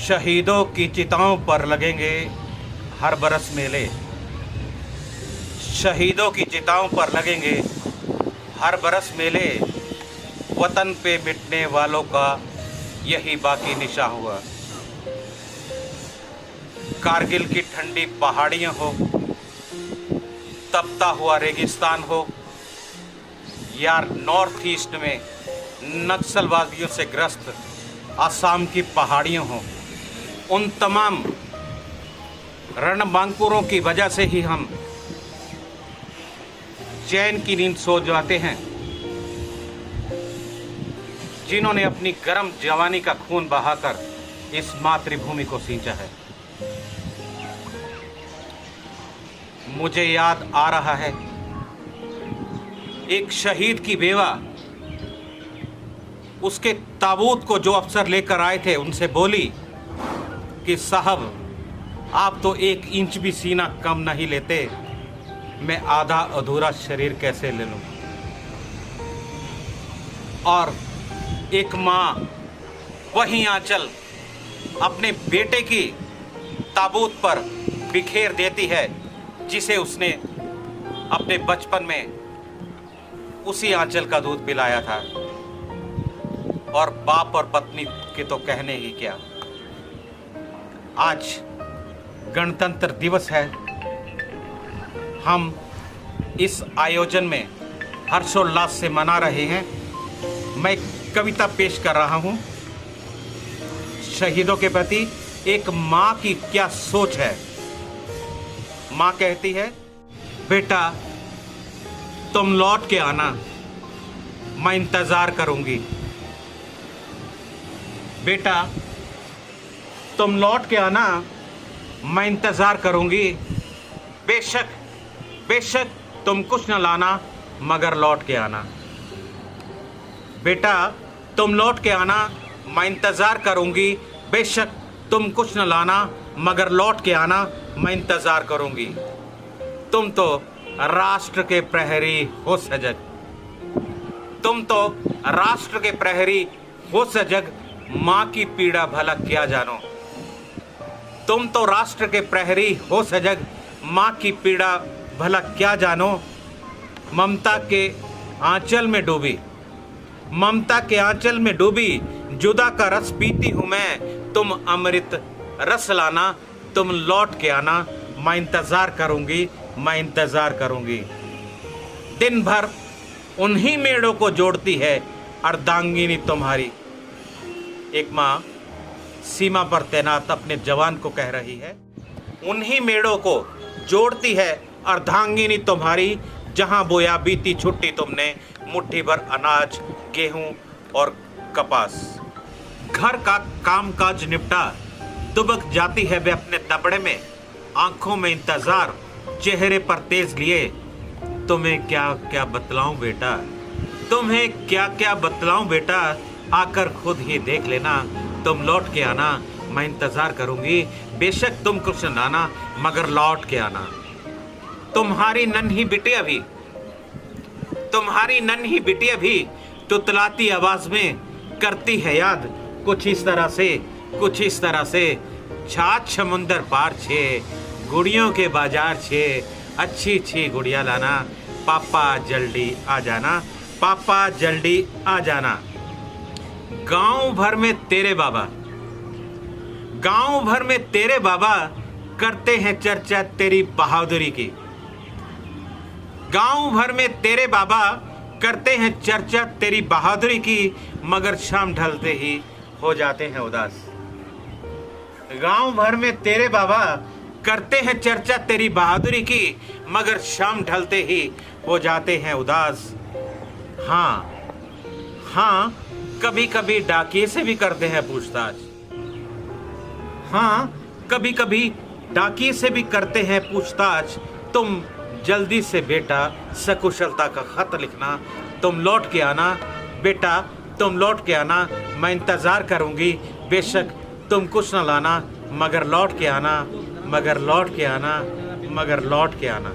शहीदों की चिताओं पर लगेंगे हर बरस मेले। शहीदों की चिताओं पर लगेंगे हर बरस मेले। वतन पे मिटने वालों का यही बाकी निशा हुआ। कारगिल की ठंडी पहाड़ियां हो, तपता हुआ रेगिस्तान हो, या नॉर्थ ईस्ट में नक्सलवादियों से ग्रस्त आसाम की पहाड़ियां हों, उन तमाम रणबांकुरों की वजह से ही हम चैन की नींद सो जाते हैं, जिन्होंने अपनी गर्म जवानी का खून बहाकर इस मातृभूमि को सींचा है। मुझे याद आ रहा है, एक शहीद की बेवा उसके ताबूत को जो अफसर लेकर आए थे उनसे बोली कि साहब, आप तो 1 इंच भी सीना कम नहीं लेते, मैं आधा अधूरा शरीर कैसे ले लूं। और एक माँ वही आंचल अपने बेटे की ताबूत पर बिखेर देती है, जिसे उसने अपने बचपन में उसी आंचल का दूध पिलाया था। और बाप और पत्नी के तो कहने ही क्या। आज गणतंत्र दिवस है। हम इस आयोजन में हर्षोल्लास से मना रहे हैं। मैं एक कविता पेश कर रहा हूं। शहीदों के प्रति एक माँ की क्या सोच है। माँ कहती है, बेटा तुम लौट के आना, मैं इंतजार करूंगी। बेटा तुम लौट के आना, मैं इंतजार करूंगी। बेशक बेशक तुम कुछ न लाना, मगर लौट के आना। बेटा तुम लौट के आना, मैं इंतजार करूंगी। बेशक तुम कुछ न लाना, मगर लौट के आना, मैं इंतजार करूंगी। तुम तो राष्ट्र के प्रहरी हो सजग, तुम तो राष्ट्र के प्रहरी हो सजग, माँ की पीड़ा भला क्या जानो। तुम तो राष्ट्र के प्रहरी हो सजग, माँ की पीड़ा भला क्या जानो। ममता के आंचल में डूबी, ममता के आंचल में डूबी, जुदा का रस पीती हूँ मैं। तुम अमृत रस लाना, तुम लौट के आना, मैं इंतजार करूंगी, मैं इंतजार करूंगी। दिन भर उन्हीं मेड़ों को जोड़ती है अर्धांगिनी तुम्हारी। एक माँ सीमा पर तैनात अपने जवान को कह रही है, उन्हीं मेड़ों को जोड़ती है अर्धांगिनी तुम्हारी, जहां बोया बीती छुट्टी तुमने मुट्ठी भर अनाज, गेहूं और कपास। घर का कामकाज निपटा दुबक जाती है वे अपने तबड़े में, आंखों में इंतजार, चेहरे पर तेज लिए। तुम्हें क्या क्या बतलाऊं बेटा, तुम्हें क्या क्या बतलाऊं बेटा, आकर खुद ही देख लेना। तुम लौट के आना, मैं इंतजार करूंगी। बेशक तुम कुछ न लाना, मगर लौट के आना। तुम्हारी नन्ही बिटिया भी, तुम्हारी नन्ही बिटिया भी तुतलाती आवाज में करती है याद, कुछ इस तरह से, कुछ इस तरह से। छाछ समुंदर पार छे, गुड़ियों के बाजार छे, अच्छी अच्छी गुड़िया लाना, पापा जल्दी आ जाना, पापा जल्दी आ जाना। गांव भर में तेरे बाबा, गांव भर में तेरे बाबा करते हैं चर्चा तेरी बहादुरी की। गांव भर में तेरे बाबा करते हैं चर्चा तेरी बहादुरी की, मगर शाम ढलते ही हो जाते हैं उदास। गांव भर में तेरे बाबा करते हैं चर्चा तेरी बहादुरी की, मगर शाम ढलते ही हो जाते हैं उदास। हाँ हाँ, कभी कभी डाकिये से भी करते हैं पूछताछ। हाँ, कभी कभी डाकिये से भी करते हैं पूछताछ। तुम जल्दी से बेटा सकुशलता का खत लिखना, तुम लौट के आना। बेटा तुम लौट के आना, मैं इंतजार करूंगी। बेशक तुम कुछ न लाना, मगर लौट के आना, मगर लौट के आना, मगर लौट के आना।